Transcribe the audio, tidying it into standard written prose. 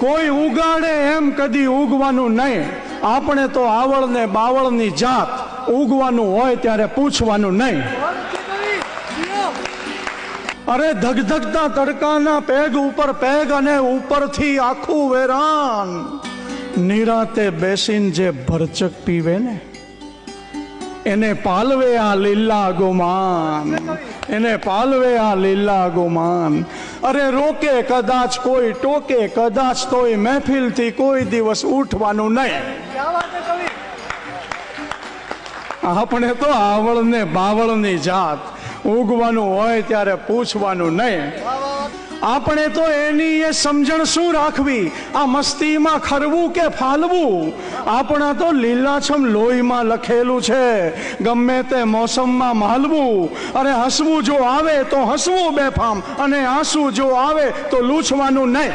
કોઈ ઉગાડે એમ કદી ઉગવાનું નહીં. આપણે તો આવળ ને બાવળની જાત, ઉગવાનું હોય ત્યારે પૂછવાનું નહીં. અરે ધગધગતા તડકાના પેગ ઉપર પેગ અને ઉપરથી આખું વેરાન. નિરાતે બેસીને જે ભરચક પીવે ને એને પાલવે આ લીલા ગુમાન, એને પાલવે આ લીલા ગુમાન. અરે રોકે કદાચ કોઈ, ટોકે કદાચ તોય મહેફિલથી કોઈ દિવસ ઉઠવાનું નહીં. આપણે તો આવળ ને બાવળની જાત, ઉગવાનું હોય ત્યારે પૂછવાનું નહીં. આપણે તો એની એ સમજણ શું રાખવી, આ મસ્તીમાં ખરવું કે ફાલવું. આપણા તો લીલાછમ લોહીમાં લખેલું છે, ગમે તે મોસમમાં માલવું. અરે હસવું જો આવે તો હસવું બેફામ, અને આંસુ જો આવે તો લૂછવાનું નહીં.